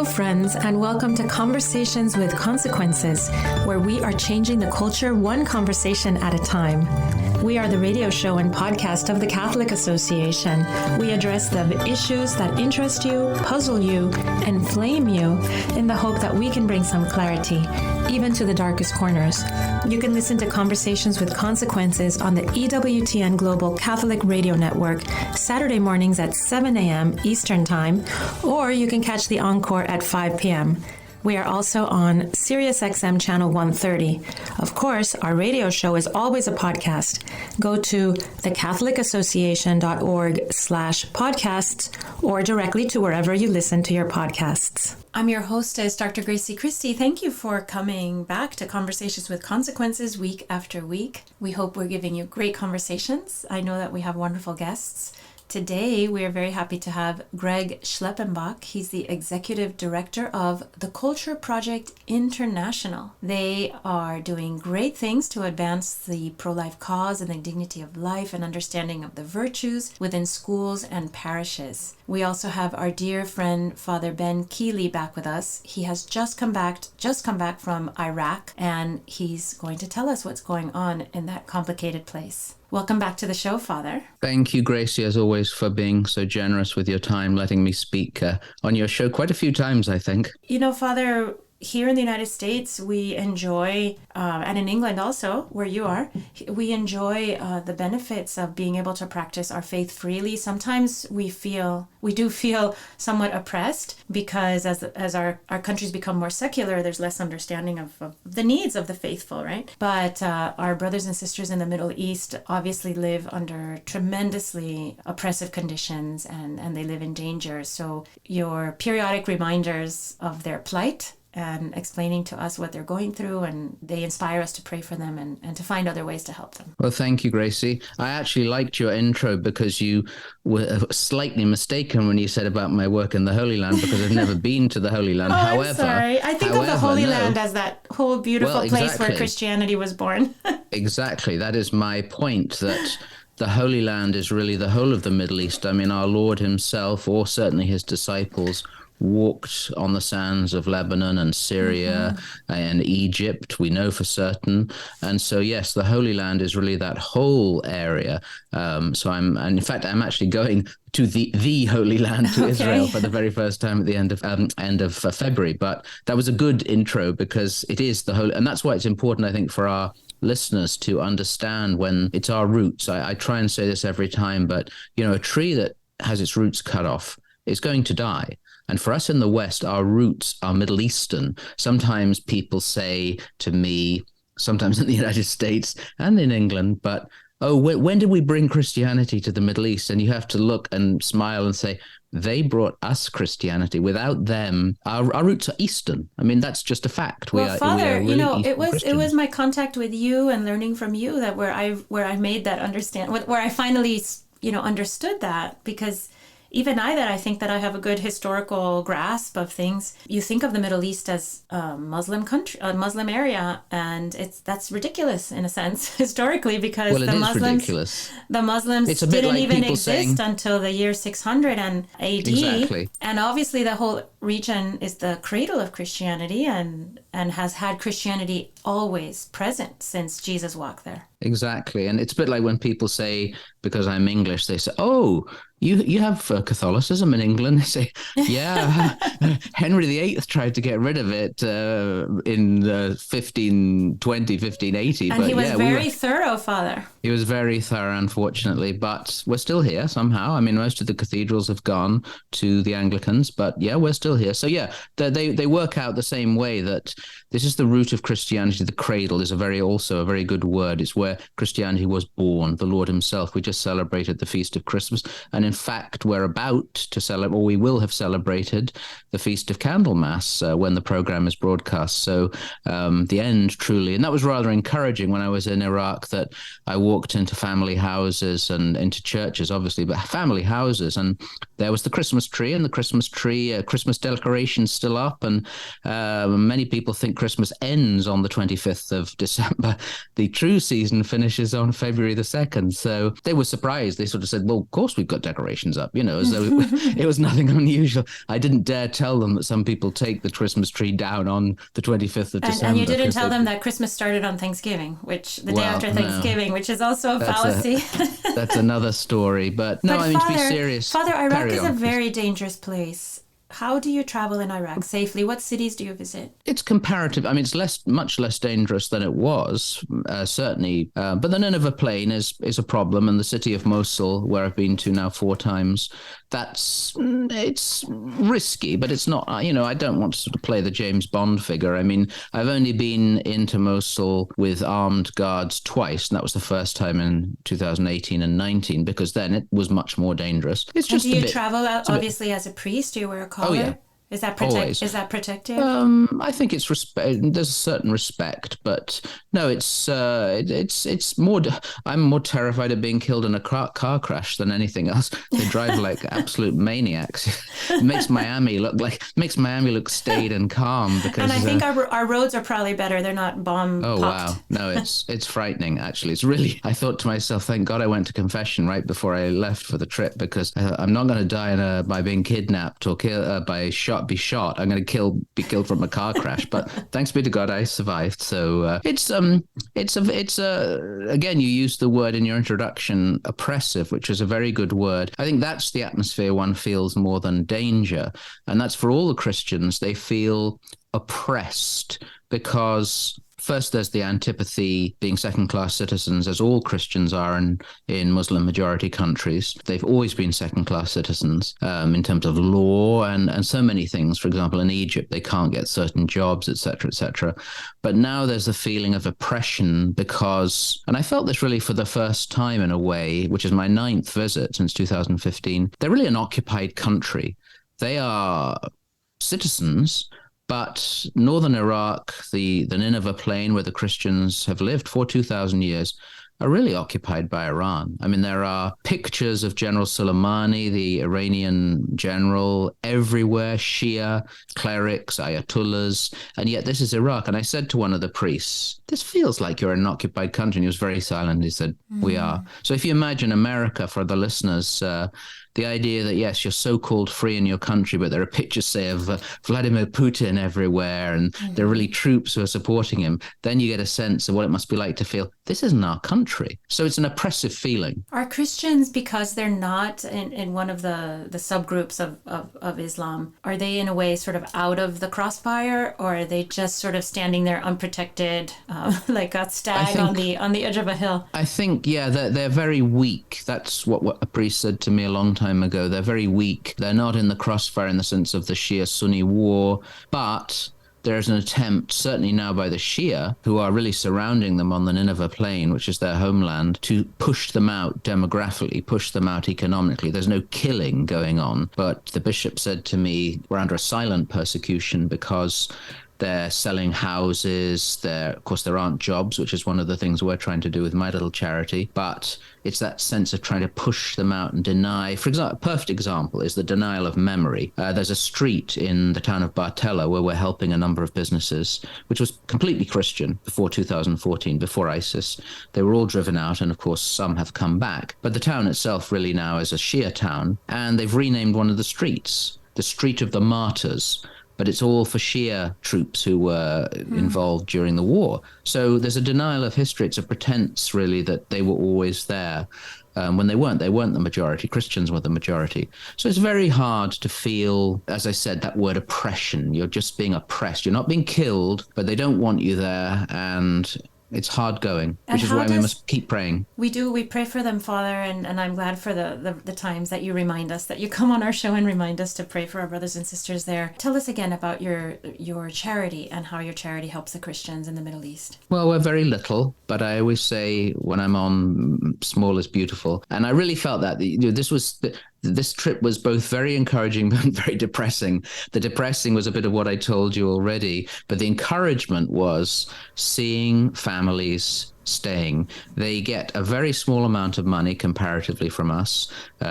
Hello, friends, and welcome to Conversations with Consequences, where we are changing the culture one conversation at a time. We are the radio show and podcast of the Catholic Association. We address the issues that interest you, puzzle you, and flame you in the hope that we can bring some clarity, even to the darkest corners. You can listen to Conversations with Consequences on the EWTN Global Catholic Radio Network, Saturday mornings at 7 a.m. Eastern Time, or you can catch the encore at 5 p.m. We are also on SiriusXM channel 130. Of course, our radio show is always a podcast. Go to thecatholicAssociation.org/podcasts or directly to wherever you listen to your podcasts. I'm your hostess, Dr. Gracie Christie. Thank you for coming back to Conversations with Consequences week after week. We hope we're giving you great conversations. I know that we have wonderful guests. Today, we are very happy to have Greg Schleppenbach. He's the Executive Director of the Culture Project International. They are doing great things to advance the pro-life cause and the dignity of life and understanding of the virtues within schools and parishes. We also have our dear friend, Father Ben Kiely, back with us. He has just come back from Iraq, and he's going to tell us what's going on in that complicated place. Welcome back to the show, Father. Thank you, Gracie, as always, for being so generous with your time, letting me speak on your show quite a few times, I think. You know, Father, here in the United States, we enjoy, and in England also, where you are, we enjoy the benefits of being able to practice our faith freely. Sometimes we do feel somewhat oppressed because as our countries become more secular, there's less understanding of the needs of the faithful, right? But our brothers and sisters in the Middle East obviously live under tremendously oppressive conditions and they live in danger. So your periodic reminders of their plight and explaining to us what they're going through, and they inspire us to pray for them and to find other ways to help them. Well, thank you, Gracie. I actually liked your intro because you were slightly mistaken when you said about my work in the Holy Land, because I've never been to the Holy Land. I'm sorry. I think of the Holy Land as that whole beautiful place where Christianity was born. Exactly. That is my point, that the Holy Land is really the whole of the Middle East. I mean, our Lord himself, or certainly his disciples, walked on the sands of Lebanon and Syria and Egypt, we know for certain. And so, yes, the Holy Land is really that whole area. So I'm actually going to the Holy Land, to Israel, for the very first time at the end of February. But that was a good intro because it is the Holy, and that's why it's important, I think, for our listeners to understand when it's our roots. I try and say this every time, but, you know, a tree that has its roots cut off is going to die. And for us in the West, our roots are Middle Eastern. Sometimes people say to me, sometimes in the United States and in England, but, oh, when did we bring Christianity to the Middle East? And you have to look and smile and say, they brought us Christianity. Without them, our roots are Eastern. I mean, that's just a fact. Father, really, you know, it was my contact with you and learning from you that where I made that where I finally, you know, understood that, because even I think that I have a good historical grasp of things. You think of the Middle East as a Muslim country, a Muslim area, and that's ridiculous in a sense historically, because the Muslims didn't even exist until the year 600 and AD. Exactly. And obviously the whole region is the cradle of Christianity and has had Christianity always present since Jesus walked there. Exactly. And it's a bit like when people say, because I'm English, they say, oh, you have Catholicism in England. They say, yeah, Henry VIII tried to get rid of it in 1520, 1580. And he was very thorough, Father. He was very thorough, unfortunately, but we're still here somehow. I mean, most of the cathedrals have gone to the Anglicans, but yeah, we're still here. So yeah, they work out the same way, that this is the root of Christianity. The cradle is also a very good word. It's where Christianity was born, the Lord himself. We just celebrated the Feast of Christmas. And in fact, we're about to celebrate, or we will have celebrated, the Feast of Candlemas when the program is broadcast. So the end, truly. And that was rather encouraging when I was in Iraq, that I walked into family houses and into churches, obviously, but family houses. And there was the Christmas tree, and the Christmas tree, Christmas decorations still up. And many people people think Christmas ends on the 25th of December. The true season finishes on February the 2nd. So they were surprised. They sort of said, well, of course we've got decorations up, as though it was nothing unusual. I didn't dare tell them that some people take the Christmas tree down on the 25th of December. And you didn't tell them that Christmas started on Thanksgiving, day after Thanksgiving, which is also a fallacy. That's another story. But no, Father, to be serious. Father, Iraq is a very dangerous place. How do you travel in Iraq safely? What cities do you visit? It's comparative. I mean, it's much less dangerous than it was, certainly. But the Nineveh plain is a problem, and the city of Mosul, where I've been to now 4 times, it's risky, but it's not. I don't want to sort of play the James Bond figure. I mean, I've only been into Mosul with armed guards twice, and that was the first time in 2018 and 19, because then it was much more dangerous. It's just. And do you travel out, obviously as a priest? Do you wear a collar? Oh yeah. Is that protective? I think it's respect. There's a certain respect, but no, it's more. I'm more terrified of being killed in a car crash than anything else. They drive like absolute maniacs. It makes Miami look staid and calm because. And I think our roads are probably better. They're not bomb. Oh popped. Wow! No, it's frightening. Actually, it's really. I thought to myself, thank God I went to confession right before I left for the trip, because I'm not going to die by being kidnapped or be shot. I'm going to be killed from a car crash, but thanks be to God I survived. So it's again, you used the word in your introduction, oppressive, which is a very good word. I think that's the atmosphere one feels more than danger, and that's for all the Christians. They feel oppressed because first, there's the antipathy, being second-class citizens, as all Christians are in Muslim-majority countries. They've always been second-class citizens in terms of law and so many things. For example, in Egypt, they can't get certain jobs, etc., etc. But now there's a feeling of oppression because, and I felt this really for the first time in a way, which is my 9th visit since 2015, they're really an occupied country. They are citizens, but northern Iraq, the Nineveh plain where the Christians have lived for 2,000 years, are really occupied by Iran. I mean, there are pictures of General Soleimani, the Iranian general, everywhere, Shia, clerics, ayatollahs, and yet this is Iraq. And I said to one of the priests, this feels like you're in an occupied country. And he was very silent. He said, we are. So if you imagine America, for the listeners, the idea that, yes, you're so-called free in your country, but there are pictures, say, of Vladimir Putin everywhere, and there are really troops who are supporting him, then you get a sense of what it must be like to feel, this isn't our country. So it's an oppressive feeling. Are Christians, because they're not in one of the subgroups of Islam, are they in a way sort of out of the crossfire, or are they just sort of standing there unprotected, like a stag on the edge of a hill? I think, yeah, they're very weak. That's what a priest said to me a long time ago. They're very weak. They're not in the crossfire in the sense of the Shia-Sunni war, but there's an attempt, certainly now by the Shia, who are really surrounding them on the Nineveh plain, which is their homeland, to push them out demographically, push them out economically. There's no killing going on, but the bishop said to me, we're under a silent persecution because they're selling houses. Of course, there aren't jobs, which is one of the things we're trying to do with my little charity. But it's that sense of trying to push them out and deny. For example, a perfect example is the denial of memory. There's a street in the town of Bartella where we're helping a number of businesses, which was completely Christian before 2014, before ISIS. They were all driven out, and of course, some have come back. But the town itself really now is a Shia town, and they've renamed one of the streets, the Street of the Martyrs. But it's all for Shia troops who were involved during the war. So there's a denial of history. It's a pretense, really, that they were always there when they weren't. They weren't the majority. Christians were the majority. So it's very hard to feel, as I said, that word oppression. You're just being oppressed. You're not being killed, but they don't want you there. And it's hard going, which is why we must keep praying. We do. We pray for them, Father, and I'm glad for the times that you remind us, that you come on our show and remind us to pray for our brothers and sisters there. Tell us again about your charity and how your charity helps the Christians in the Middle East. Well, we're very little, but I always say when I'm on, small is beautiful. And I really felt that this trip was both very encouraging and very depressing. The depressing was a bit of what I told you already, but the encouragement was seeing families staying. They get a very small amount of money comparatively from us.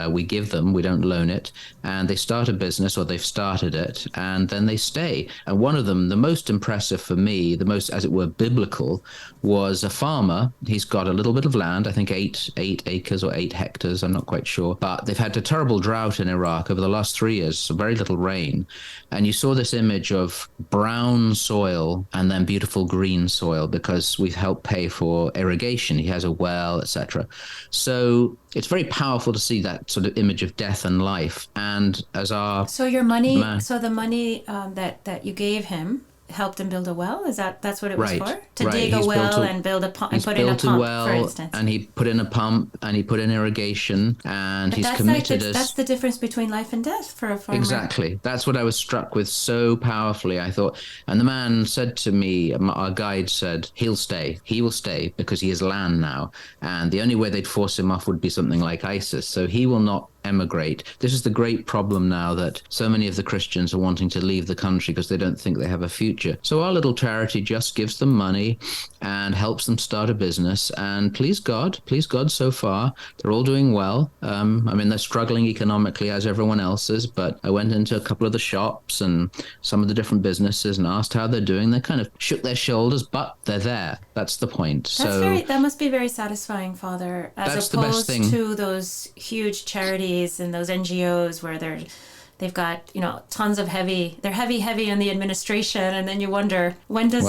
We give them, we don't loan it, and they start a business, or they've started it, and then they stay. And one of them, the most impressive for me, the most, as it were, biblical, was a farmer. He's got a little bit of land, I think eight acres or 8 hectares, I'm not quite sure. But they've had a terrible drought in Iraq over the last 3 years, so very little rain. And you saw this image of brown soil and then beautiful green soil because we've helped pay for irrigation. He has a well, etc. So it's very powerful to see that sort of image of death and life. And as our so your money, so the money that you gave him helped him build a well? That's what it was for? To dig a well and build a pump and put in a pump, for instance. And he put in a pump and he put in irrigation, and but he's that's committed that's the difference between life and death for a farmer. Exactly. That's what I was struck with so powerfully, I thought. And the man said to me, our guide said, he'll stay. He will stay because he has land now. And the only way they'd force him off would be something like ISIS. So he will not emigrate. This is the great problem now, that so many of the Christians are wanting to leave the country because they don't think they have a future. So our little charity just gives them money and helps them start a business. And please God, so far, they're all doing well. I mean, they're struggling economically as everyone else is, but I went into a couple of the shops and some of the different businesses and asked how they're doing. They kind of shook their shoulders, but they're there. That's the point. That must be very satisfying, Father, as opposed to those huge charities and those NGOs where they've got tons of heavy in the administration, and then you wonder when does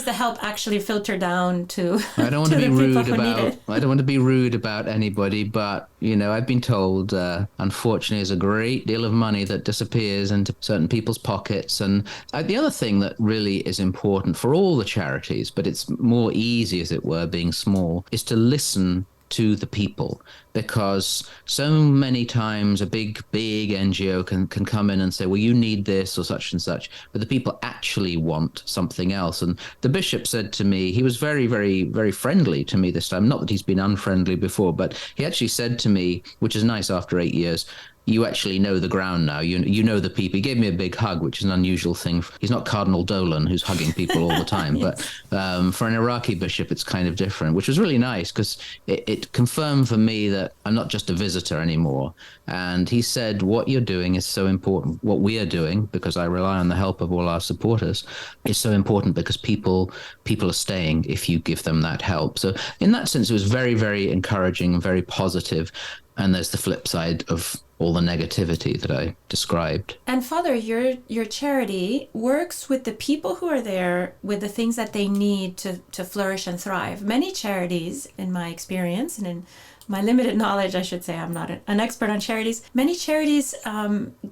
the help actually filter down to I don't want to be rude about I don't want to be rude about anybody, but I've been told unfortunately there's a great deal of money that disappears into certain people's pockets. And the other thing that really is important for all the charities, but it's more easy, as it were, being small, is to listen to the people, because so many times a big NGO can come in and say, well, you need this or such and such, but the people actually want something else. And the bishop said to me, he was very, very, very friendly to me this time, not that he's been unfriendly before, but he actually said to me, which is nice after 8 years, you actually know the ground now. You know the people. He gave me a big hug, which is an unusual thing. He's not Cardinal Dolan, who's hugging people all the time. Yes. But for an Iraqi bishop, it's kind of different, which was really nice because it confirmed for me that I'm not just a visitor anymore. And he said, what you're doing is so important. What we are doing, because I rely on the help of all our supporters, is so important because people are staying if you give them that help. So in that sense, it was very, very encouraging and very positive. And there's the flip side of all the negativity that I described. And Father, your charity works with the people who are there with the things that they need to flourish and thrive. Many charities, in my experience and in my limited knowledge, I should say, I'm not an expert on charities. Many charities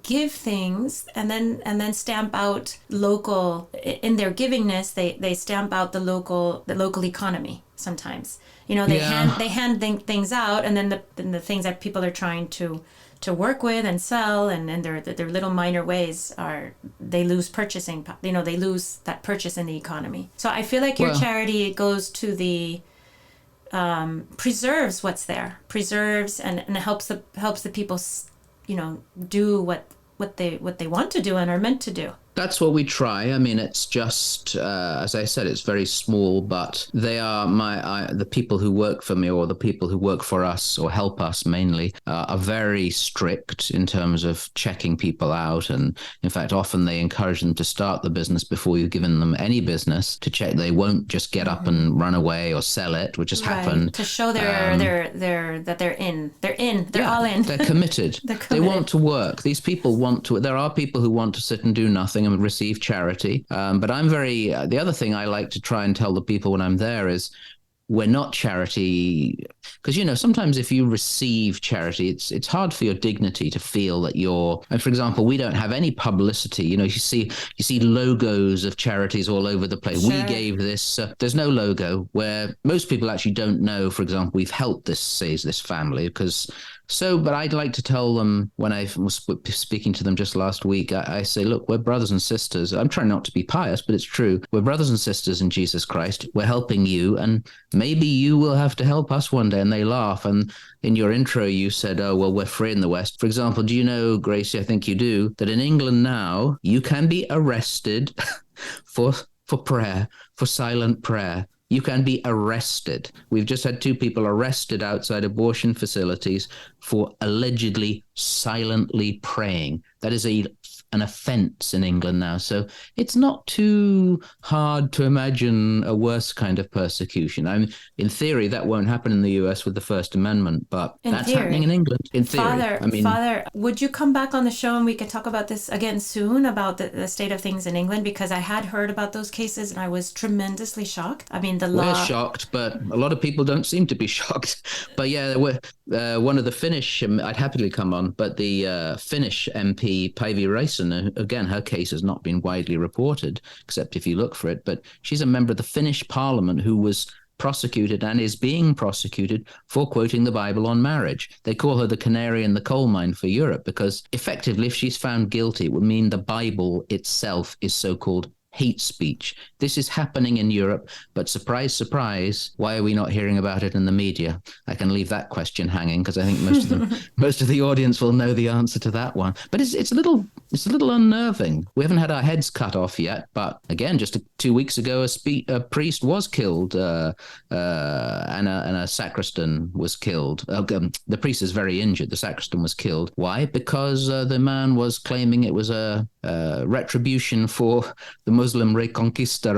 give things and then stamp out local. In their givingness, they stamp out the local economy. Sometimes, they hand things out, and then the things that people are trying to work with and sell, and their little minor ways they lose purchasing. They lose that purchase in the economy. So I feel like your charity goes to the preserves what's there, and helps the people, do what they want to do and are meant to do. That's what we try. I mean, it's just, as I said, it's very small, but they are the people who work for me, or the people who work for us or help us mainly, are very strict in terms of checking people out. And in fact, often they encourage them to start the business before you've given them any business, to check they won't just get up and run away or sell it, which has happened. To show that they're all in. They're committed. They want to work. These people want to. There are people who want to sit and do nothing and receive charity. But I'm very, the other thing I like to try and tell the people when I'm there is, we're not charity, because sometimes if you receive charity, it's hard for your dignity to feel that you're. And for example, we don't have any publicity. You see logos of charities all over the place. Sure. We gave this. There's no logo, where most people actually don't know. For example, we've helped this family because. But I'd like to tell them, when I was speaking to them just last week, I say, look, we're brothers and sisters. I'm trying not to be pious, but it's true. We're brothers and sisters in Jesus Christ. We're helping you, and maybe you will have to help us one day. And they laugh. And in your intro, you said, oh, well, we're free in the West. For example, do you know, Gracie, I think you do, that in England now, you can be arrested for prayer, for silent prayer. You can be arrested. We've just had 2 people arrested outside abortion facilities for allegedly silently praying. That is an offense in England now. So it's not too hard to imagine a worse kind of persecution. I mean, in theory, that won't happen in the US with the First Amendment, but that's happening in England. In theory. Father, would you come back on the show and we could talk about this again soon, about the state of things in England? Because I had heard about those cases and I was tremendously shocked. I mean, We're shocked, but a lot of people don't seem to be shocked. But yeah, one of the Finnish, I'd happily come on, but the Finnish MP, Päivi Räsänen, again, her case has not been widely reported, except if you look for it, but she's a member of the Finnish parliament who was prosecuted and is being prosecuted for quoting the Bible on marriage. They call her the canary in the coal mine for Europe because effectively, if she's found guilty, it would mean the Bible itself is so-called hate speech. This is happening in Europe, but surprise, surprise, why are we not hearing about it in the media? I can leave that question hanging because I think most of the audience will know the answer to that one. But it's a little unnerving. We haven't had our heads cut off yet, but again, just 2 weeks ago, a priest was killed, and a sacristan was killed. The priest is very injured. The sacristan was killed. Why? Because the man was claiming it was a retribution for the Muslim reconquista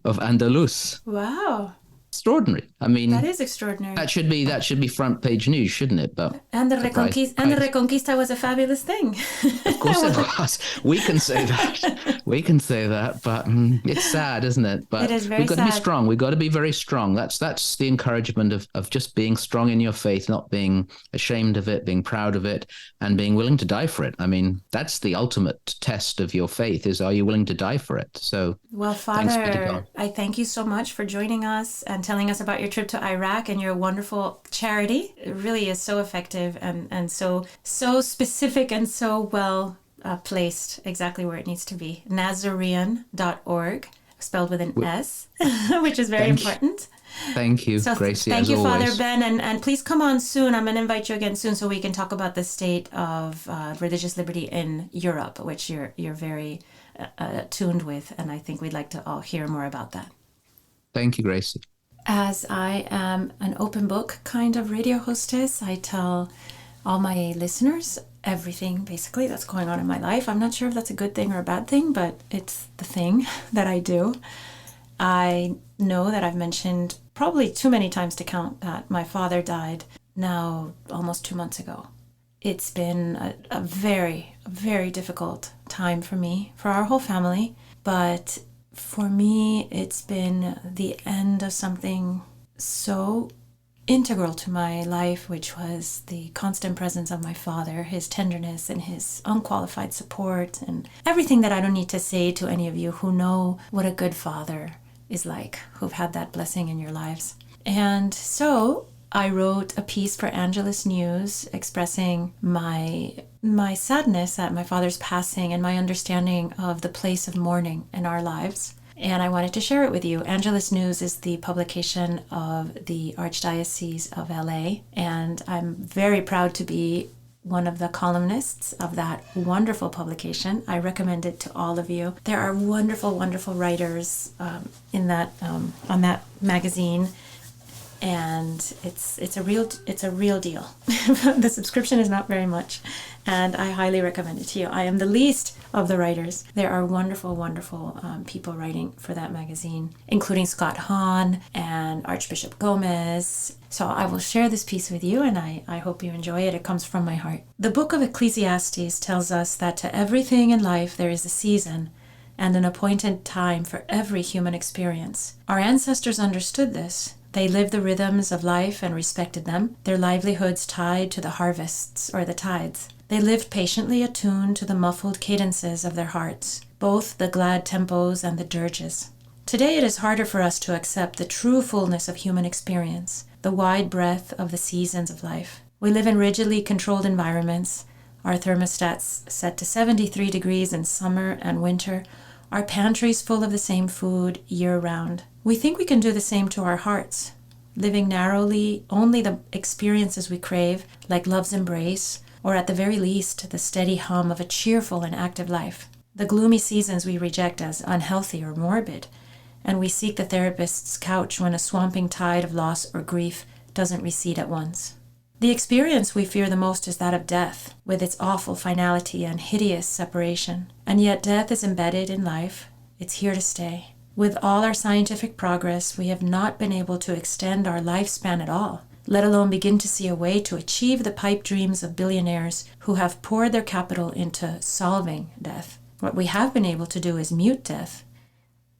of Andalus. Wow. Extraordinary. I mean, that is extraordinary. That should be front page news, shouldn't it? But the Reconquista was a fabulous thing. Of course it was. We can say that. But it's sad, isn't it? But it is very we've got sad. to be strong. We've got to be very strong. That's the encouragement of just being strong in your faith, not being ashamed of it, being proud of it, and being willing to die for it. I mean, that's the ultimate test of your faith: is are you willing to die for it? So, well, Father, I thank you so much for joining us and telling us about your trip to Iraq and your wonderful charity. It really is so effective and so specific and so well placed exactly where it needs to be. Nazarene.org, spelled with an S, which is very important. Thank you, so Gracie. Thank you, always. Father Ben, and please come on soon. I'm going to invite you again soon so we can talk about the state of religious liberty in Europe, which you're very tuned with, and I think we'd like to all hear more about that. Thank you, Gracie. As I am an open book kind of radio hostess, I tell all my listeners everything basically that's going on in my life. I'm not sure if that's a good thing or a bad thing, but it's the thing that I do. I know that I've mentioned probably too many times to count that my father died now almost 2 months ago. It's been a very, very difficult time for me, for our whole family, but for me, it's been the end of something so integral to my life, which was the constant presence of my father, his tenderness and his unqualified support, and everything that I don't need to say to any of you who know what a good father is like, who've had that blessing in your lives. And so I wrote a piece for Angelus News expressing my sadness at my father's passing and my understanding of the place of mourning in our lives. And I wanted to share it with you. Angelus News is the publication of the Archdiocese of LA, and I'm very proud to be one of the columnists of that wonderful publication. I recommend it to all of you. There are wonderful, wonderful writers in that on that magazine. And it's a real deal. The subscription is not very much, and I highly recommend it to you. I am the least of the writers. There are wonderful, wonderful people writing for that magazine, including Scott Hahn and Archbishop Gomez. So I will share this piece with you, and I hope you enjoy it. It comes from my heart. The book of Ecclesiastes tells us that to everything in life there is a season and an appointed time for every human experience. Our ancestors understood this. They lived the rhythms of life and respected them, their livelihoods tied to the harvests or the tides. They lived patiently attuned to the muffled cadences of their hearts, both the glad tempos and the dirges. Today it is harder for us to accept the true fullness of human experience, the wide breadth of the seasons of life. We live in rigidly controlled environments, our thermostats set to 73 degrees in summer and winter, our pantries full of the same food year-round. We think we can do the same to our hearts, living narrowly only the experiences we crave, like love's embrace, or at the very least, the steady hum of a cheerful and active life. The gloomy seasons we reject as unhealthy or morbid, and we seek the therapist's couch when a swamping tide of loss or grief doesn't recede at once. The experience we fear the most is that of death, with its awful finality and hideous separation. And yet death is embedded in life. It's here to stay. With all our scientific progress, we have not been able to extend our lifespan at all, let alone begin to see a way to achieve the pipe dreams of billionaires who have poured their capital into solving death. What we have been able to do is mute death,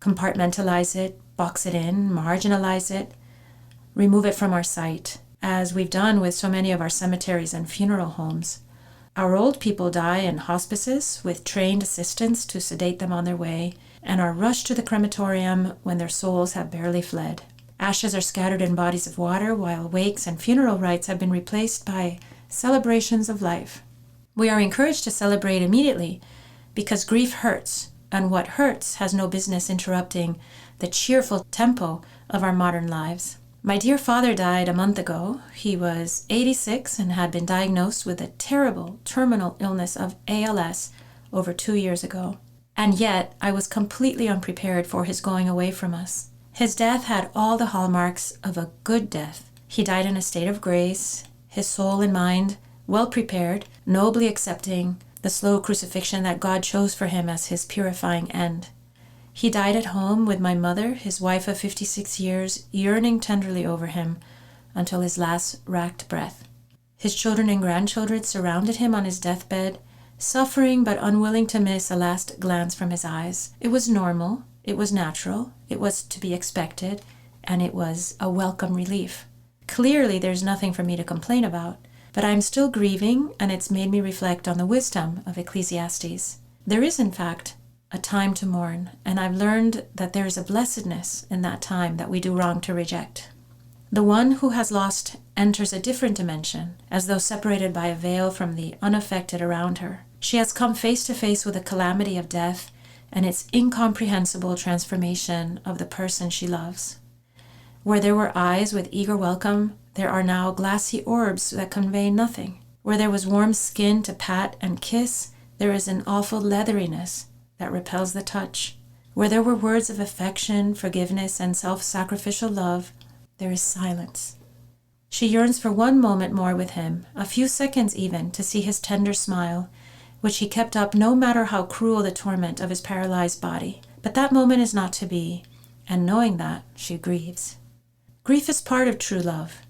compartmentalize it, box it in, marginalize it, remove it from our sight, as we've done with so many of our cemeteries and funeral homes. Our old people die in hospices with trained assistants to sedate them on their way, and are rushed to the crematorium when their souls have barely fled. Ashes are scattered in bodies of water, while wakes and funeral rites have been replaced by celebrations of life. We are encouraged to celebrate immediately because grief hurts, and what hurts has no business interrupting the cheerful tempo of our modern lives. My dear father died a month ago. He was 86 and had been diagnosed with a terrible terminal illness of ALS over 2 years ago. And yet, I was completely unprepared for his going away from us. His death had all the hallmarks of a good death. He died in a state of grace, his soul and mind well prepared, nobly accepting the slow crucifixion that God chose for him as his purifying end. He died at home with my mother, his wife of 56 years, yearning tenderly over him until his last racked breath. His children and grandchildren surrounded him on his deathbed, suffering but unwilling to miss a last glance from his eyes. It was normal, it was natural, it was to be expected, and it was a welcome relief. Clearly, there's nothing for me to complain about, but I'm still grieving, and it's made me reflect on the wisdom of Ecclesiastes. There is, in fact, a time to mourn, and I've learned that there is a blessedness in that time that we do wrong to reject. The one who has lost enters a different dimension, as though separated by a veil from the unaffected around her. She has come face to face with the calamity of death and its incomprehensible transformation of the person she loves. Where there were eyes with eager welcome, there are now glassy orbs that convey nothing. Where there was warm skin to pat and kiss, there is an awful leatheriness that repels the touch. Where there were words of affection, forgiveness, and self-sacrificial love, there is silence. She yearns for one moment more with him, a few seconds even, to see his tender smile, which he kept up no matter how cruel the torment of his paralyzed body. But that moment is not to be, and knowing that, she grieves. Grief is part of true love.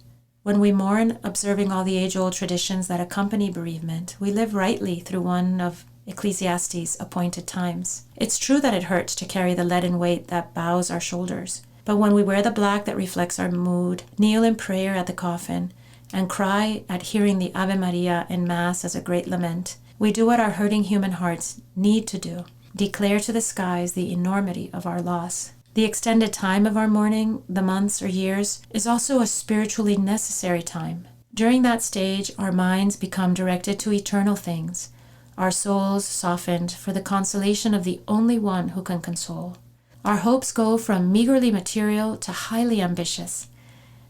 When we mourn, observing all the age-old traditions that accompany bereavement, we live rightly through one of Ecclesiastes' appointed times. It's true that it hurts to carry the leaden weight that bows our shoulders, but when we wear the black that reflects our mood, kneel in prayer at the coffin, and cry at hearing the Ave Maria in Mass as a great lament, we do what our hurting human hearts need to do, declare to the skies the enormity of our loss. The extended time of our mourning, the months or years, is also a spiritually necessary time. During that stage, our minds become directed to eternal things, our souls softened for the consolation of the only one who can console. Our hopes go from meagerly material to highly ambitious.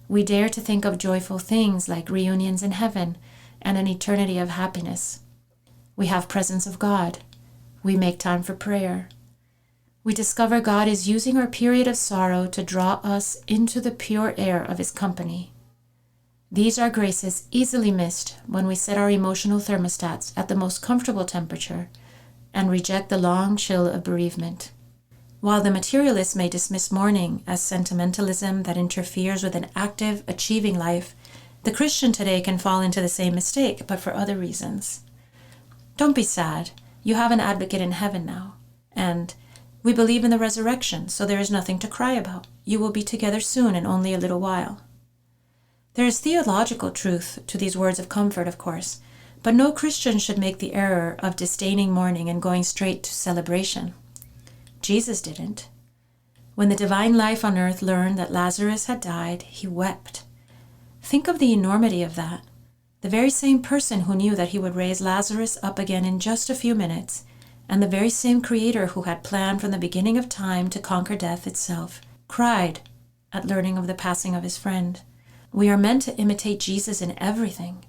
We dare to think of joyful things like reunions in heaven and an eternity of happiness. We have presence of God. We make time for prayer. We discover God is using our period of sorrow to draw us into the pure air of his company. These are graces easily missed when we set our emotional thermostats at the most comfortable temperature and reject the long chill of bereavement. While the materialist may dismiss mourning as sentimentalism that interferes with an active, achieving life, the Christian today can fall into the same mistake, but for other reasons. Don't be sad. You have an advocate in heaven now. And we believe in the resurrection, so there is nothing to cry about. You will be together soon in only a little while. There is theological truth to these words of comfort, of course, but no Christian should make the error of disdaining mourning and going straight to celebration. Jesus didn't. When the divine life on earth learned that Lazarus had died, he wept. Think of the enormity of that. The very same person who knew that he would raise Lazarus up again in just a few minutes, and the very same Creator who had planned from the beginning of time to conquer death itself, cried at learning of the passing of his friend. We are meant to imitate Jesus in everything.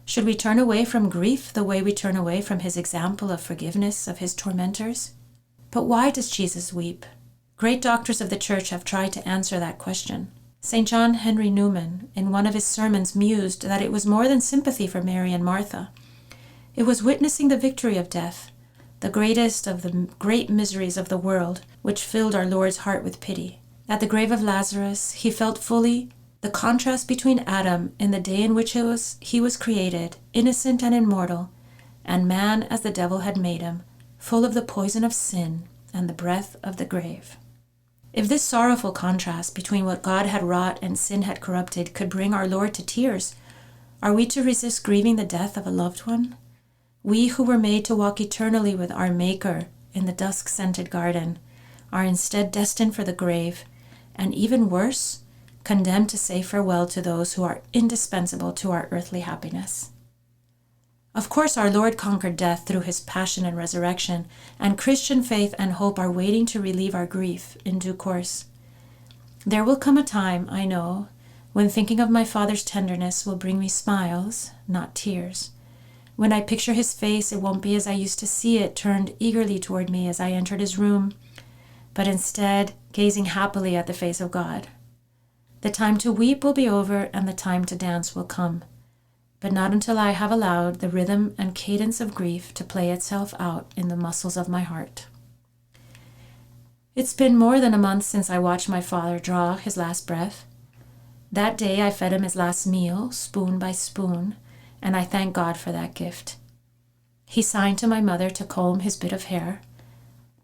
Should we turn away from grief the way we turn away from his example of forgiveness of his tormentors? But why does Jesus weep? Great doctors of the Church have tried to answer that question. St. John Henry Newman, in one of his sermons, mused that it was more than sympathy for Mary and Martha. It was witnessing the victory of death, the greatest of the great miseries of the world, which filled our Lord's heart with pity. At the grave of Lazarus, he felt fully the contrast between Adam in the day in which he was created, innocent and immortal, and man as the devil had made him, full of the poison of sin and the breath of the grave. If this sorrowful contrast between what God had wrought and sin had corrupted could bring our Lord to tears, are we to resist grieving the death of a loved one? We who were made to walk eternally with our Maker in the dusk-scented garden are instead destined for the grave, and even worse, condemned to say farewell to those who are indispensable to our earthly happiness. Of course, our Lord conquered death through his passion and resurrection, and Christian faith and hope are waiting to relieve our grief in due course. There will come a time, I know, when thinking of my Father's tenderness will bring me smiles, not tears. When I picture his face, it won't be as I used to see it, turned eagerly toward me as I entered his room, but instead gazing happily at the face of God. The time to weep will be over, and the time to dance will come, but not until I have allowed the rhythm and cadence of grief to play itself out in the muscles of my heart. It's been more than a month since I watched my father draw his last breath. That day I fed him his last meal, spoon by spoon, and I thank God for that gift. He signed to my mother to comb his bit of hair.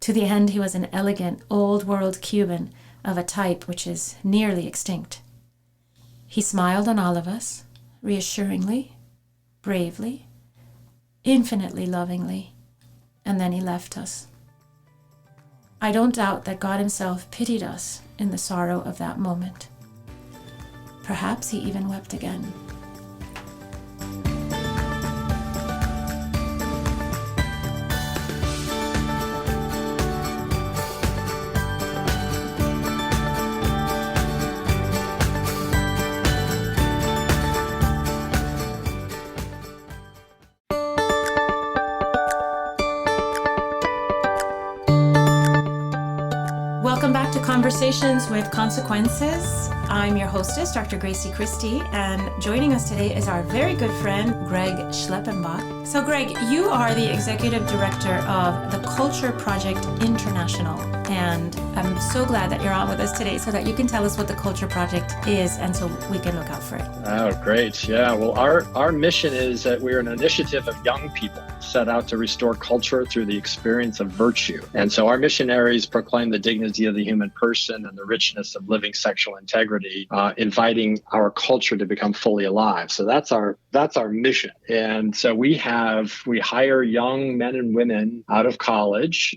To the end he was an elegant, old-world Cuban of a type which is nearly extinct. He smiled on all of us, reassuringly, bravely, infinitely lovingly, and then he left us. I don't doubt that God himself pitied us in the sorrow of that moment. Perhaps he even wept again. Welcome back to Conversations with Consequences. I'm your hostess, Dr. Gracie Christie, and joining us today is our very good friend, Greg Schleppenbach. So Greg, you are the Executive Director of the Culture Project International, and I'm so glad that you're on with us today so that you can tell us what the Culture Project is and so we can look out for it. Oh, great. Yeah, well, our mission is that we're an initiative of young people set out to restore culture through the experience of virtue. And so our missionaries proclaim the dignity of the human person and the richness of living sexual integrity, inviting our culture to become fully alive. So that's our mission. And so we hire young men and women out of college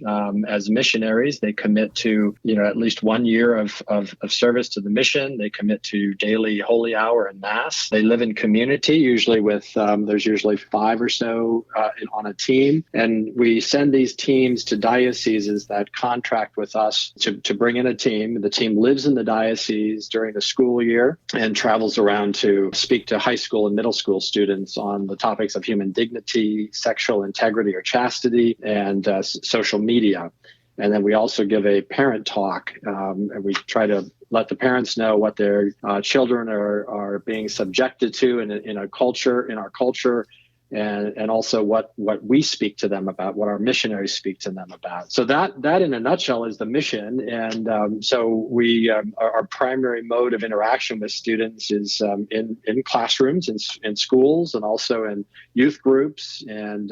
as missionaries. They commit to, at least 1 year of service to the mission. They commit to daily holy hour and mass. They live in community, usually with, there's usually 5 or so on a team. And we send these teams to dioceses that contract with us to bring in a team. The team lives in the diocese during the school year and travels around to speak to high school and middle school students on the topics of human dignity, sexual integrity or chastity, and social media. And then we also give a parent talk, and we try to let the parents know what their children are being subjected to in our culture, and also what we speak to them about, what our missionaries speak to them about. So that in a nutshell is the mission. And so our primary mode of interaction with students is in classrooms, in schools, and also in youth groups and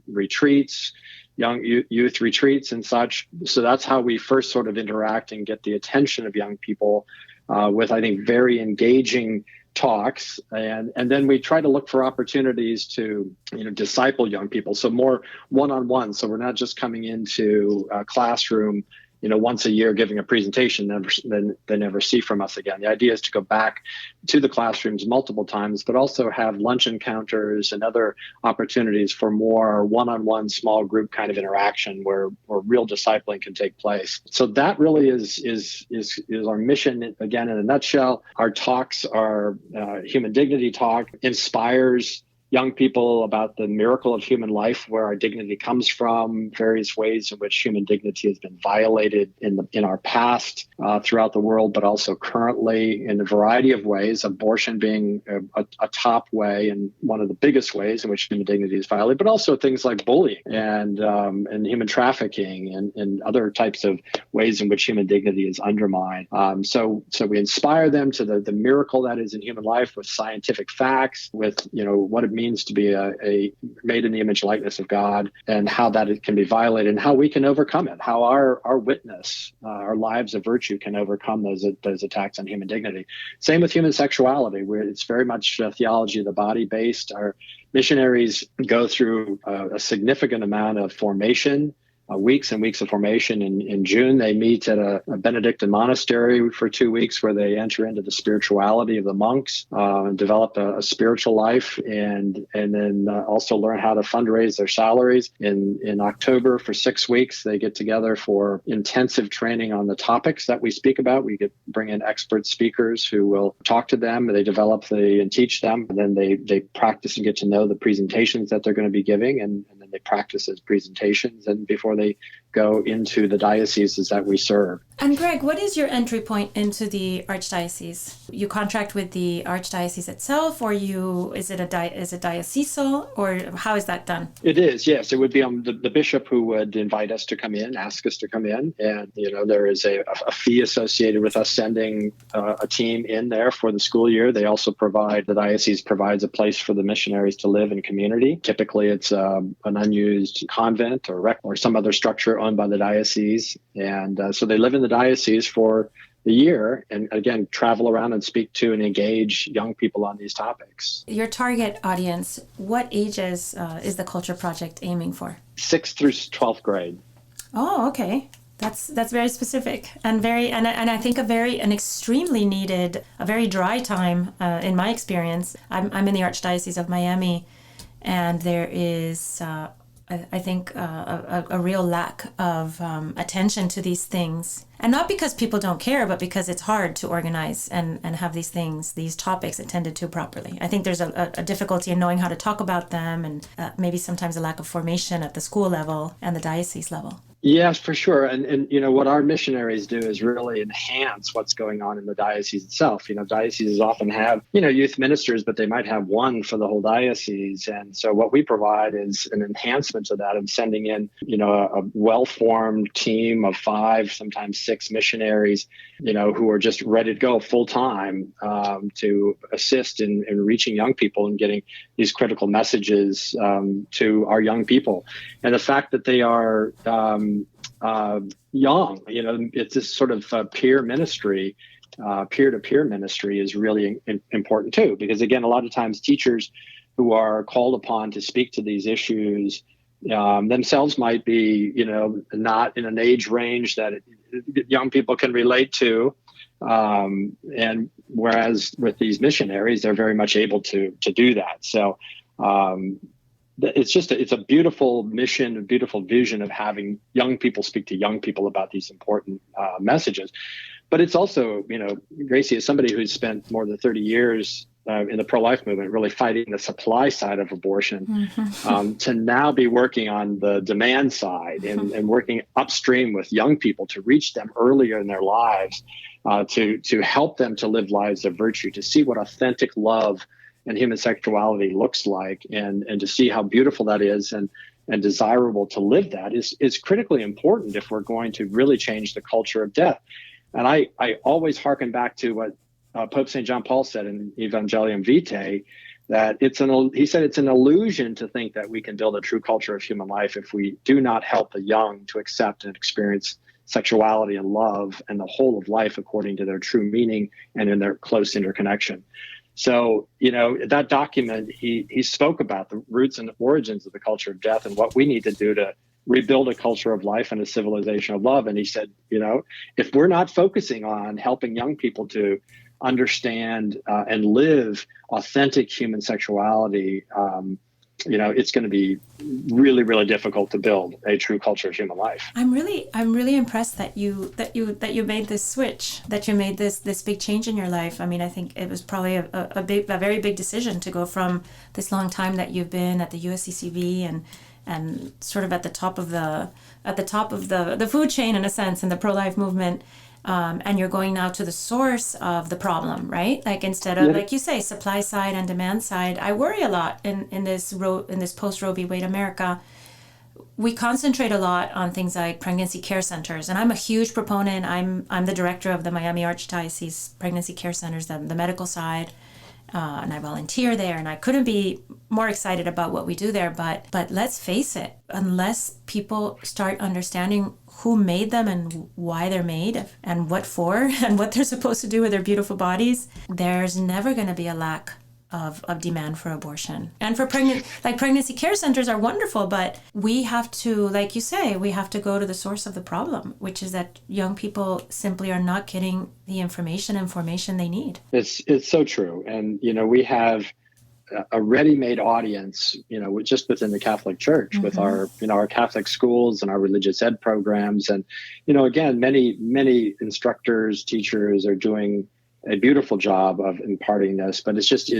retreats, young youth retreats and such. So that's how we first sort of interact and get the attention of young people with, I think, very engaging talks. And then we try to look for opportunities to, disciple young people. So more one-on-one. So we're not just coming into a classroom, once a year giving a presentation, then they never see from us again. The idea is to go back to the classrooms multiple times, but also have lunch encounters and other opportunities for more one-on-one small group kind of interaction where real discipling can take place. So that really is our mission, again, in a nutshell. Our talks are human dignity talk, inspires young people about the miracle of human life, where our dignity comes from, various ways in which human dignity has been violated in our past throughout the world, but also currently in a variety of ways, abortion being a top way and one of the biggest ways in which human dignity is violated, but also things like bullying and human trafficking and other types of ways in which human dignity is undermined. So we inspire them to the miracle that is in human life with scientific facts, with what it means to be a made in the image and likeness of God, and how that it can be violated and how we can overcome it, how our witness, our lives of virtue can overcome those attacks on human dignity. Same with human sexuality, where it's very much theology of the body based. Our missionaries go through a significant amount of formation, weeks and weeks of formation. In June, they meet at a Benedictine monastery for 2 weeks, where they enter into the spirituality of the monks and develop a spiritual life, and then also learn how to fundraise their salaries. In October, for 6 weeks, they get together for intensive training on the topics that we speak about. We bring in expert speakers who will talk to them, and they develop and teach them, and then they practice and get to know the presentations that they're going to be giving, and then they practice as presentations and before they go into the dioceses that we serve. And Greg, what is your entry point into the archdiocese? You contract with the archdiocese itself, or is it diocesan, or how is that done? It is, yes. It would be the bishop who would invite us to come in, ask us to come in, and there is a fee associated with us sending a team in there for the school year. They also the diocese provides a place for the missionaries to live in community. Typically, it's an unused convent or some other structure owned by the diocese, and so they live in the diocese for the year, and again, travel around and speak to and engage young people on these topics. Your target audience, what ages is the Culture Project aiming for? 6th through 12th grade. Oh, okay. That's very specific and I think an extremely needed, a very dry time in my experience. I'm in the Archdiocese of Miami, and there is I think a real lack of attention to these things. And not because people don't care, but because it's hard to organize and have these topics attended to properly. I think there's a difficulty in knowing how to talk about them, and maybe sometimes a lack of formation at the school level and the diocese level. Yes, for sure. And what our missionaries do is really enhance what's going on in the diocese itself. Dioceses often have, youth ministers, but they might have one for the whole diocese. And so what we provide is an enhancement to that, and sending in, a well-formed team of 5, sometimes 6 missionaries, who are just ready to go full time to assist in reaching young people and getting these critical messages to our young people. And the fact that they are young, it's this sort of peer ministry, peer-to-peer ministry is really important too, because again, a lot of times teachers who are called upon to speak to these issues themselves might be, not in an age range that young people can relate to. And whereas with these missionaries, they're very much able to do that. So it's a beautiful mission, a beautiful vision of having young people speak to young people about these important messages. But it's also, Gracie, as somebody who's spent more than 30 years in the pro-life movement, really fighting the supply side of abortion, to now be working on the demand side and working upstream with young people to reach them earlier in their lives, to help them to live lives of virtue, to see what authentic love and human sexuality looks like, and to see how beautiful that is and desirable to live that is critically important if we're going to really change the culture of death. And I always hearken back to what Pope St. John Paul said in Evangelium Vitae, that he said it's an illusion to think that we can build a true culture of human life if we do not help the young to accept and experience sexuality and love and the whole of life according to their true meaning and in their close interconnection. So, that document, he spoke about the roots and origins of the culture of death and what we need to do to rebuild a culture of life and a civilization of love. And he said, if we're not focusing on helping young people to understand and live authentic human sexuality, it's going to be really, really difficult to build a true culture of human life. I'm really impressed that you made this switch, that you made this big change in your life. I mean, I think it was probably a very big decision to go from this long time that you've been at the USCCB and sort of at the top of the food chain, in a sense, in the pro-life movement. And you're going now to the source of the problem, right? Like, instead of, like you say, supply side and demand side. I worry a lot in this post Roe v. Wade America. We concentrate a lot on things like pregnancy care centers, and I'm a huge proponent. I'm the director of the Miami Archdiocese Pregnancy Care Centers, the medical side, and I volunteer there, and I couldn't be more excited about what we do there. But let's face it, unless people start understanding who made them and why they're made and what for and what they're supposed to do with their beautiful bodies, there's never going to be a lack of demand for abortion. And for pregnancy care centers are wonderful, but we have to, like you say, we have to go to the source of the problem, which is that young people simply are not getting the information and formation they need. It's so true. And, we have a ready-made audience, just within the Catholic Church, with our Catholic schools and our religious ed programs. And, again, many instructors, teachers are doing a beautiful job of imparting this, but it's just,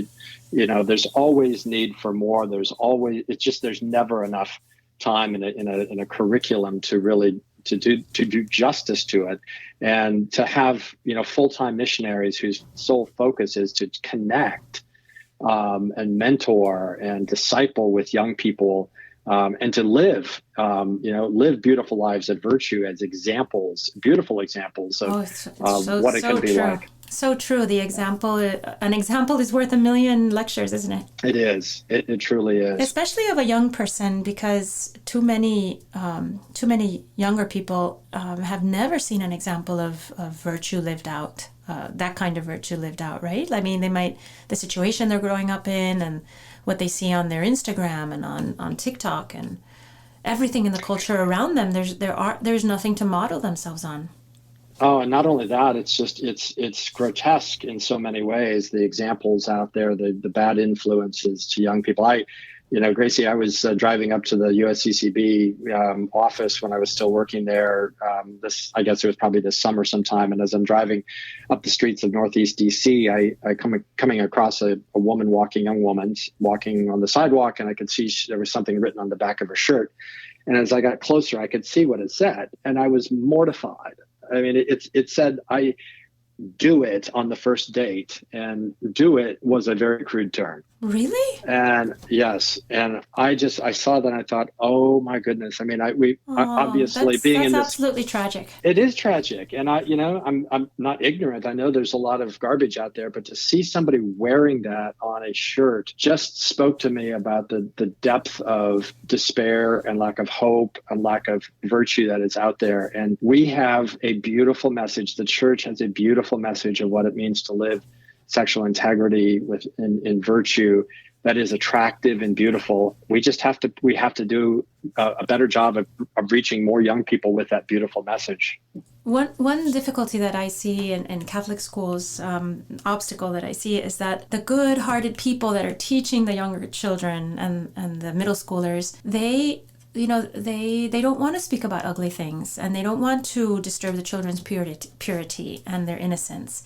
there's always need for more. There's never enough time in a curriculum to really to do justice to it, and to have, full-time missionaries whose sole focus is to connect and mentor and disciple with young people, and to live beautiful lives of virtue as beautiful examples of what it can be like. So true. An example is worth a million lectures, isn't it? It is. It truly is. Especially of a young person, because too many younger people have never seen an example of virtue lived out. That kind of virtue lived out, right? I mean, the situation they're growing up in and what they see on their Instagram and on TikTok and everything in the culture around them, there's nothing to model themselves on. Oh, and not only that, it's grotesque in so many ways. The examples out there, the bad influences to young people. Gracie, I was driving up to the USCCB office when I was still working there. I guess it was probably this summer sometime. And as I'm driving up the streets of Northeast DC, I coming across a young woman walking on the sidewalk, and I could see there was something written on the back of her shirt. And as I got closer, I could see what it said, and I was mortified. I mean, it said, "I do it on the first date," and "do it" was a very crude term. Really? And yes, and I saw that and I thought, oh my goodness. I mean, obviously being in this, absolutely tragic. It is tragic, and I'm not ignorant. I know there's a lot of garbage out there, but to see somebody wearing that on a shirt just spoke to me about the depth of despair and lack of hope and lack of virtue that is out there. And we have a beautiful message. The Church has a beautiful message of what it means to live sexual integrity in virtue that is attractive and beautiful. We have to do a better job of reaching more young people with that beautiful message. One difficulty that I see in Catholic schools, obstacle that I see, is that the good-hearted people that are teaching the younger children and the middle schoolers, they don't want to speak about ugly things, and they don't want to disturb the children's purity and their innocence.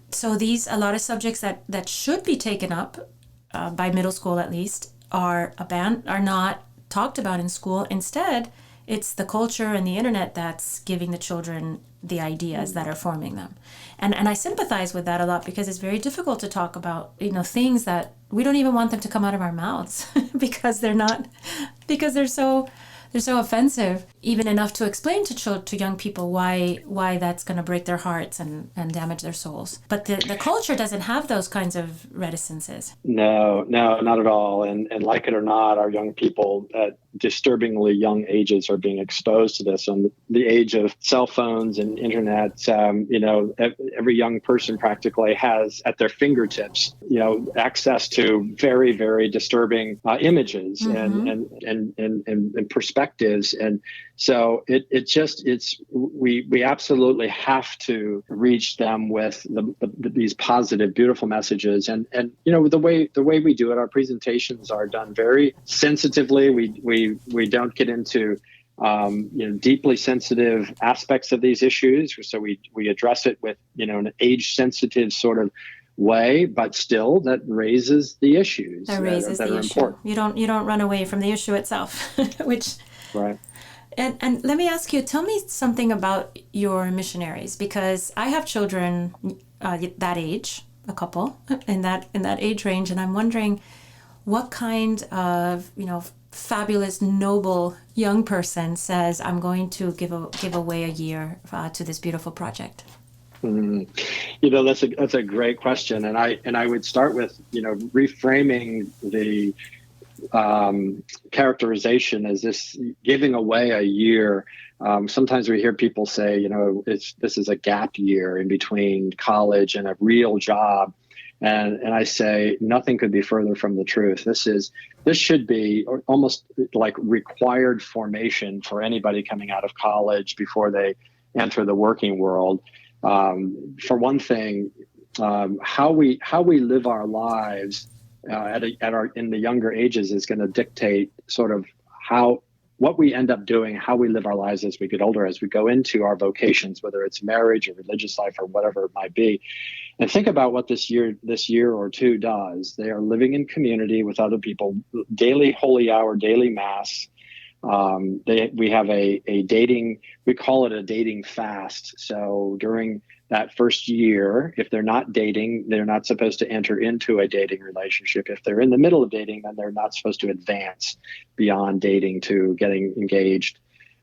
So a lot of subjects that should be taken up by middle school, at least, are not talked about in school. Instead, it's the culture and the internet that's giving the children the ideas that are forming them. And I sympathize with that a lot, because it's very difficult to talk about, things that we don't even want them to come out of our mouths because they're so offensive, even enough to explain to young people why that's going to break their hearts and damage their souls. But the culture doesn't have those kinds of reticences. No, not at all. And like it or not, our young people disturbingly young ages are being exposed to this. On the age of cell phones and internet, every young person practically has at their fingertips, access to very, very disturbing images and perspectives. And so we absolutely have to reach them with these positive, beautiful messages. And the way we do it, our presentations are done very sensitively. We don't get into deeply sensitive aspects of these issues. So we address it with an age sensitive sort of way, but still that raises the issues that are important. You don't run away from the issue itself, which right. And let me ask you, tell me something about your missionaries, because I have children that age, a couple in that age range, and I'm wondering what kind of fabulous, noble young person says, I'm going to give away a year to this beautiful project. That's a great question, and I would start with reframing the characterization as this giving away a year. Sometimes we hear people say, this is a gap year in between college and a real job. And I say nothing could be further from the truth. This should be almost like required formation for anybody coming out of college before they enter the working world. For one thing, how we live our lives in the younger ages is going to dictate sort of what we end up doing, how we live our lives as we get older, as we go into our vocations, whether it's marriage or religious life or whatever it might be. And think about what this year or two does. They are living in community with other people, daily holy hour, daily mass. We have a dating, we call it a dating fast. So during that first year, if they're not dating, they're not supposed to enter into a dating relationship. If they're in the middle of dating, then they're not supposed to advance beyond dating to getting engaged.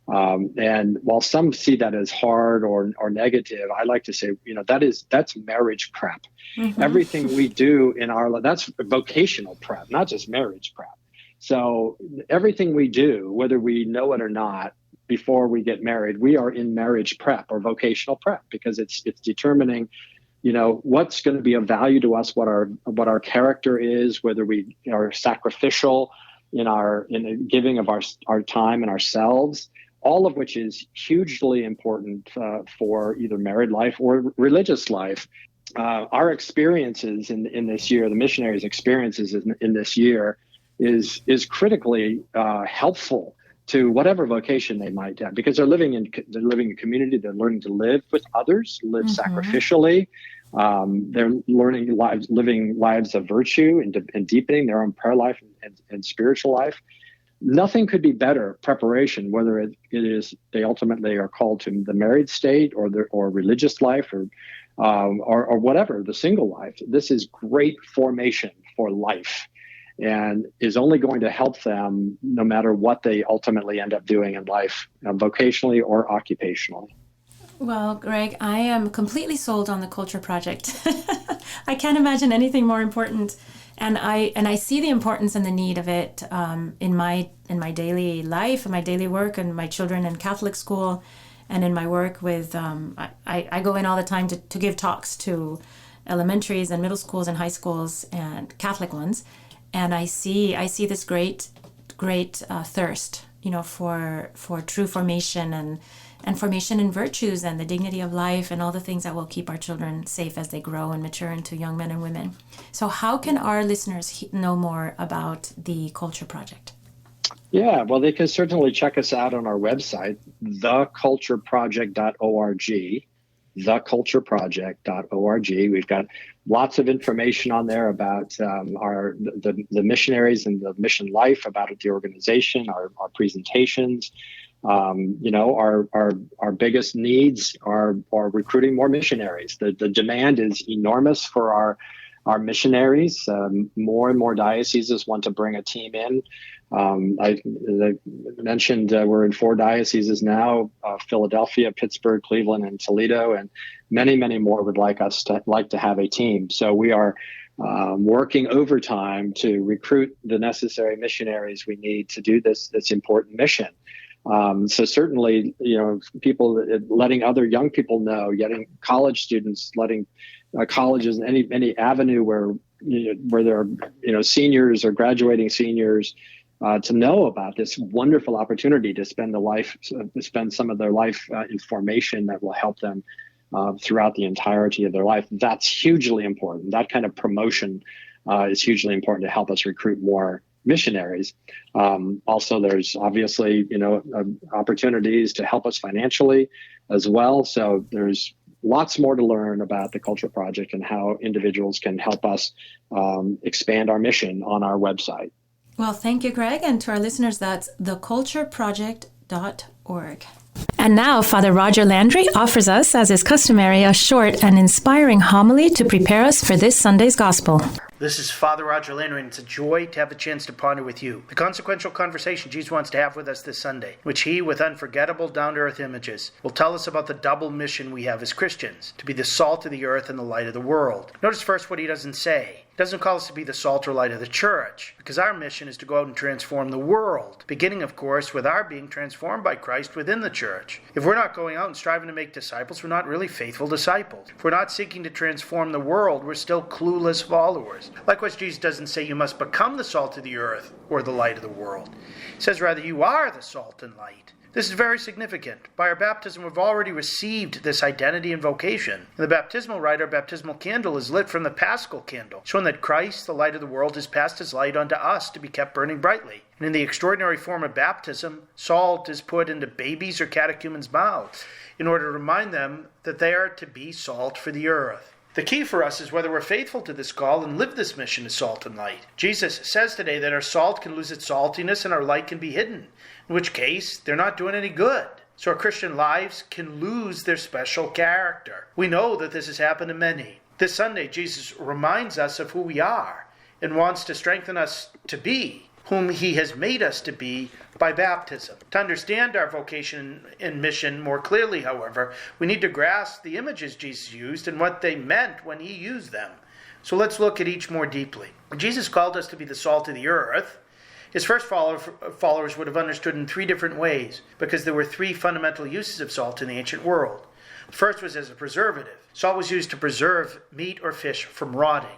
And while some see that as hard or negative, I like to say, that's marriage prep. Mm-hmm. Everything we do in our life, that's vocational prep, not just marriage prep. So everything we do, whether we know it or not, before we get married, we are in marriage prep or vocational prep, because it's determining, what's going to be of value to us, what our character is, whether we are sacrificial in the giving of our time and ourselves, all of which is hugely important for either married life or religious life. Our experiences in this year, the missionaries' experiences in this year, is critically helpful to whatever vocation they might have, because they're living in community. They're learning to live with others, live sacrificially. They're living lives of virtue and deepening their own prayer life and spiritual life. Nothing could be better preparation, whether it is they ultimately are called to the married state or religious life or whatever, the single life. This is great formation for life, and is only going to help them no matter what they ultimately end up doing in life, vocationally or occupationally. Well, Greg, I am completely sold on the Culture Project. I can't imagine anything more important, and I see the importance and the need of it in my daily life, in my daily work, and my children in Catholic school, and in my work with. I go in all the time to give talks to elementaries and middle schools and high schools and Catholic ones. And I see this great thirst, for true formation and formation in virtues and the dignity of life and all the things that will keep our children safe as they grow and mature into young men and women. So how can our listeners know more about the Culture Project? Yeah, well, they can certainly check us out on our website, thecultureproject.org. thecultureproject.org. We've got lots of information on there about the missionaries and the mission life, about the organization, our presentations. Our biggest needs are recruiting more missionaries. The demand is enormous for our missionaries. More and more dioceses want to bring a team in. I mentioned we're in 4 dioceses now: Philadelphia, Pittsburgh, Cleveland, and Toledo, and many, many more would like to have a team. So we are working overtime to recruit the necessary missionaries we need to do this important mission. So certainly, people letting other young people know, getting college students, letting colleges, any avenue where there are seniors or graduating seniors to know about this wonderful opportunity to spend some of their life in formation that will help them throughout the entirety of their life. That's hugely important. That kind of promotion is hugely important to help us recruit more missionaries. Also, there's obviously, opportunities to help us financially as well. So there's lots more to learn about the Culture Project and how individuals can help us expand our mission on our website. Well, thank you, Greg. And to our listeners, that's thecultureproject.org. And now, Father Roger Landry offers us, as is customary, a short and inspiring homily to prepare us for this Sunday's Gospel. This is Father Roger Landry, and it's a joy to have the chance to ponder with you the consequential conversation Jesus wants to have with us this Sunday, which he, with unforgettable, down-to-earth images, will tell us about the double mission we have as Christians, to be the salt of the earth and the light of the world. Notice first what he doesn't say. He doesn't call us to be the salt or light of the church, because our mission is to go out and transform the world, beginning, of course, with our being transformed by Christ within the church. If we're not going out and striving to make disciples, we're not really faithful disciples. If we're not seeking to transform the world, we're still clueless followers. Likewise, Jesus doesn't say you must become the salt of the earth or the light of the world. He says rather you are the salt and light. This is very significant. By our baptism, we've already received this identity and vocation. In the baptismal rite, our baptismal candle is lit from the paschal candle, showing that Christ, the light of the world, has passed his light unto us to be kept burning brightly. And in the extraordinary form of baptism, salt is put into babies' or catechumens' mouths in order to remind them that they are to be salt for the earth. The key for us is whether we're faithful to this call and live this mission as salt and light. Jesus says today that our salt can lose its saltiness and our light can be hidden, in which case they're not doing any good. So our Christian lives can lose their special character. We know that this has happened to many. This Sunday, Jesus reminds us of who we are and wants to strengthen us to be whom he has made us to be by baptism. To understand our vocation and mission more clearly, however, we need to grasp the images Jesus used and what they meant when he used them. So let's look at each more deeply. Jesus called us to be the salt of the earth. His first followers would have understood in three different ways, because there were three fundamental uses of salt in the ancient world. The first was as a preservative. Salt was used to preserve meat or fish from rotting.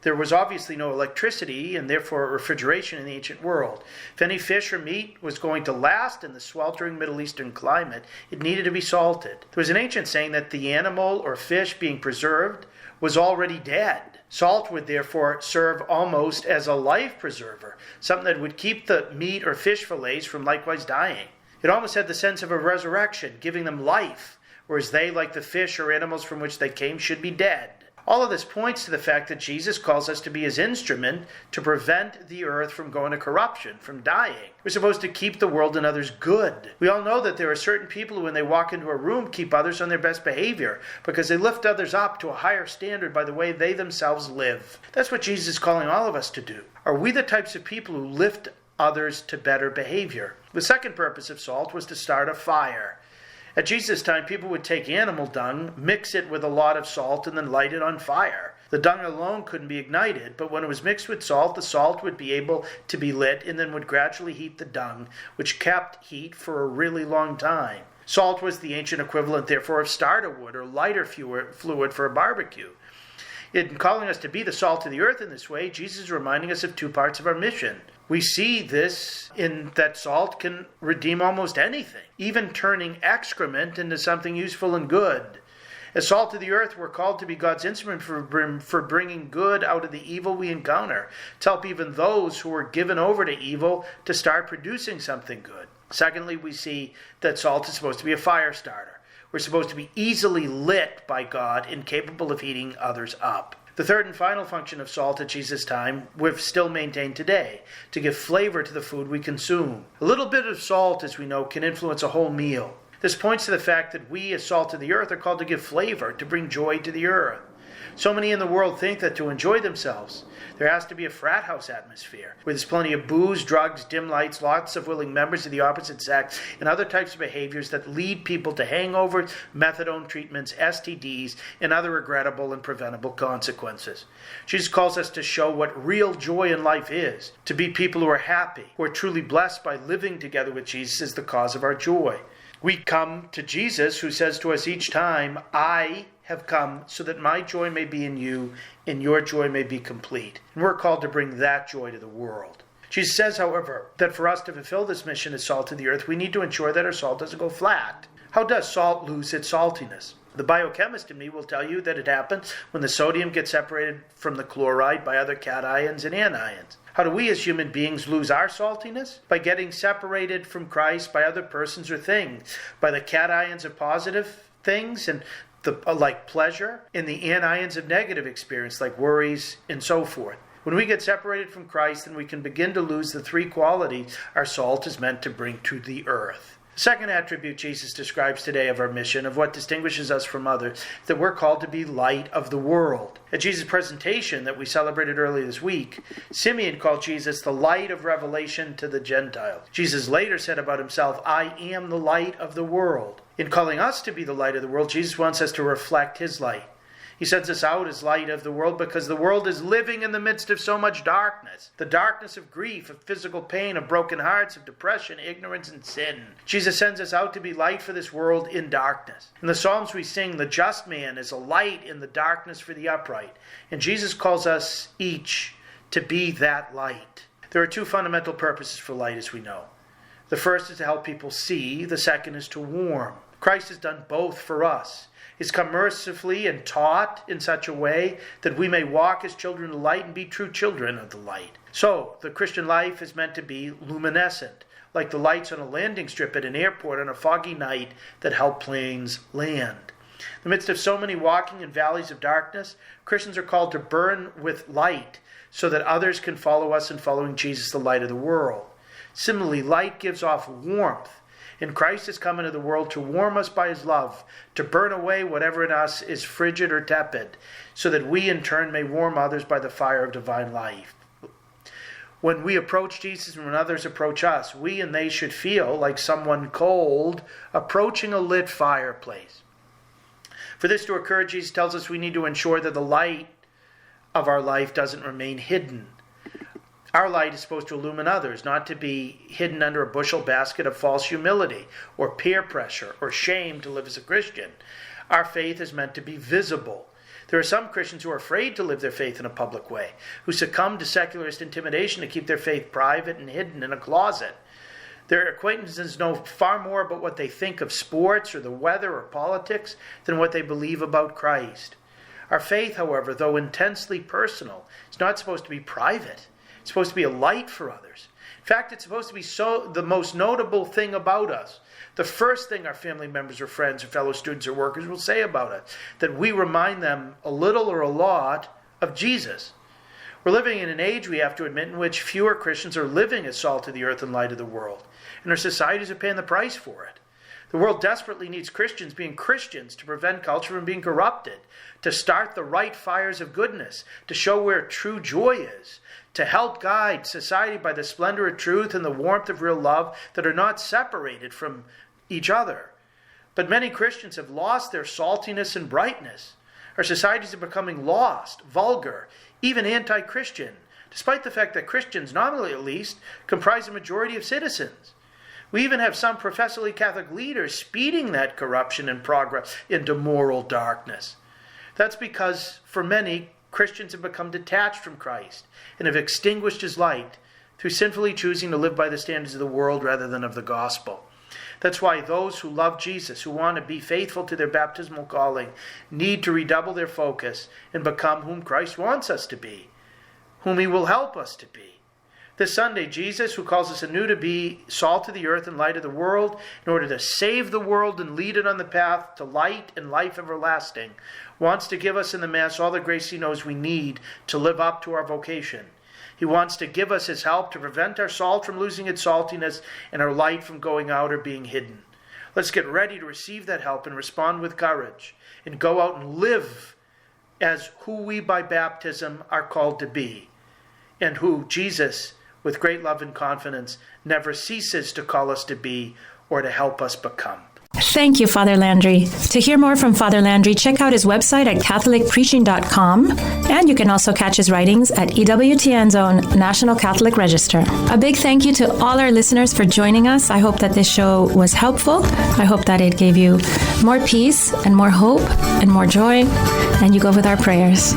There was obviously no electricity and therefore refrigeration in the ancient world. If any fish or meat was going to last in the sweltering Middle Eastern climate, it needed to be salted. There was an ancient saying that the animal or fish being preserved was already dead. Salt would therefore serve almost as a life preserver, something that would keep the meat or fish fillets from likewise dying. It almost had the sense of a resurrection, giving them life, whereas they, like the fish or animals from which they came, should be dead. All of this points to the fact that Jesus calls us to be his instrument to prevent the earth from going to corruption, from dying. We're supposed to keep the world and others good. We all know that there are certain people who, when they walk into a room, keep others on their best behavior because they lift others up to a higher standard by the way they themselves live. That's what Jesus is calling all of us to do. Are we the types of people who lift others to better behavior? The second purpose of salt was to start a fire. At Jesus' time, people would take animal dung, mix it with a lot of salt, and then light it on fire. The dung alone couldn't be ignited, but when it was mixed with salt, the salt would be able to be lit and then would gradually heat the dung, which kept heat for a really long time. Salt was the ancient equivalent, therefore, of starter wood or lighter fluid for a barbecue. In calling us to be the salt of the earth in this way, Jesus is reminding us of two parts of our mission. We see this in that salt can redeem almost anything, even turning excrement into something useful and good. As salt of the earth, we're called to be God's instrument for bringing good out of the evil we encounter, to help even those who are given over to evil to start producing something good. Secondly, we see that salt is supposed to be a fire starter. We're supposed to be easily lit by God and capable of heating others up. The third and final function of salt at Jesus' time, we've still maintained today, to give flavor to the food we consume. A little bit of salt, as we know, can influence a whole meal. This points to the fact that we, as salt of the earth, are called to give flavor, to bring joy to the earth. So many in the world think that to enjoy themselves, there has to be a frat house atmosphere, where there's plenty of booze, drugs, dim lights, lots of willing members of the opposite sex, and other types of behaviors that lead people to hangovers, methadone treatments, STDs, and other regrettable and preventable consequences. Jesus calls us to show what real joy in life is, to be people who are happy, who are truly blessed by living together with Jesus as the cause of our joy. We come to Jesus, who says to us each time, I have come so that my joy may be in you and your joy may be complete. And we're called to bring that joy to the world. Jesus says, however, that for us to fulfill this mission as salt of the earth, we need to ensure that our salt doesn't go flat. How does salt lose its saltiness? The biochemist in me will tell you that it happens when the sodium gets separated from the chloride by other cations and anions. How do we as human beings lose our saltiness? By getting separated from Christ by other persons or things, by the cations of positive things and like pleasure, and the anions of negative experience like worries and so forth. When we get separated from Christ, then we can begin to lose the three qualities our salt is meant to bring to the earth. The second attribute Jesus describes today of our mission, of what distinguishes us from others, that we're called to be light of the world. At Jesus' presentation that we celebrated earlier this week, Simeon called Jesus the light of revelation to the Gentiles. Jesus later said about himself, I am the light of the world. In calling us to be the light of the world, Jesus wants us to reflect his light. He sends us out as light of the world because the world is living in the midst of so much darkness. The darkness of grief, of physical pain, of broken hearts, of depression, ignorance, and sin. Jesus sends us out to be light for this world in darkness. In the Psalms we sing, the just man is a light in the darkness for the upright. And Jesus calls us each to be that light. There are two fundamental purposes for light, as we know. The first is to help people see. The second is to warm. Christ has done both for us. He's come mercifully and taught in such a way that we may walk as children of the light and be true children of the light. So, the Christian life is meant to be luminescent, like the lights on a landing strip at an airport on a foggy night that help planes land. In the midst of so many walking in valleys of darkness, Christians are called to burn with light so that others can follow us in following Jesus, the light of the world. Similarly, light gives off warmth. And Christ has come into the world to warm us by his love, to burn away whatever in us is frigid or tepid, so that we in turn may warm others by the fire of divine life. When we approach Jesus and when others approach us, we and they should feel like someone cold approaching a lit fireplace. For this to occur, Jesus tells us we need to ensure that the light of our life doesn't remain hidden. Our light is supposed to illumine others, not to be hidden under a bushel basket of false humility or peer pressure or shame to live as a Christian. Our faith is meant to be visible. There are some Christians who are afraid to live their faith in a public way, who succumb to secularist intimidation to keep their faith private and hidden in a closet. Their acquaintances know far more about what they think of sports or the weather or politics than what they believe about Christ. Our faith, however, though intensely personal, is not supposed to be private. It's supposed to be a light for others. In fact, it's supposed to be the most notable thing about us. The first thing our family members or friends or fellow students or workers will say about us, that we remind them a little or a lot of Jesus. We're living in an age, we have to admit, in which fewer Christians are living as salt of the earth and light of the world. And our societies are paying the price for it. The world desperately needs Christians being Christians to prevent culture from being corrupted, to start the right fires of goodness, to show where true joy is, to help guide society by the splendor of truth and the warmth of real love that are not separated from each other. But many Christians have lost their saltiness and brightness. Our societies are becoming lost, vulgar, even anti-Christian, despite the fact that Christians, nominally at least, comprise a majority of citizens. We even have some professedly Catholic leaders speeding that corruption and progress into moral darkness. That's because, for many, Christians have become detached from Christ and have extinguished his light through sinfully choosing to live by the standards of the world rather than of the gospel. That's why those who love Jesus, who want to be faithful to their baptismal calling, need to redouble their focus and become whom Christ wants us to be, whom he will help us to be. This Sunday, Jesus, who calls us anew to be salt of the earth and light of the world, in order to save the world and lead it on the path to light and life everlasting, wants to give us in the Mass all the grace he knows we need to live up to our vocation. He wants to give us his help to prevent our salt from losing its saltiness and our light from going out or being hidden. Let's get ready to receive that help and respond with courage and go out and live as who we by baptism are called to be, and who Jesus, with great love and confidence, never ceases to call us to be or to help us become. Thank you, Father Landry. To hear more from Father Landry, check out his website at catholicpreaching.com, and you can also catch his writings at EWTN's own National Catholic Register. A big thank you to all our listeners for joining us. I hope that this show was helpful. I hope that it gave you more peace and more hope and more joy, and you go with our prayers.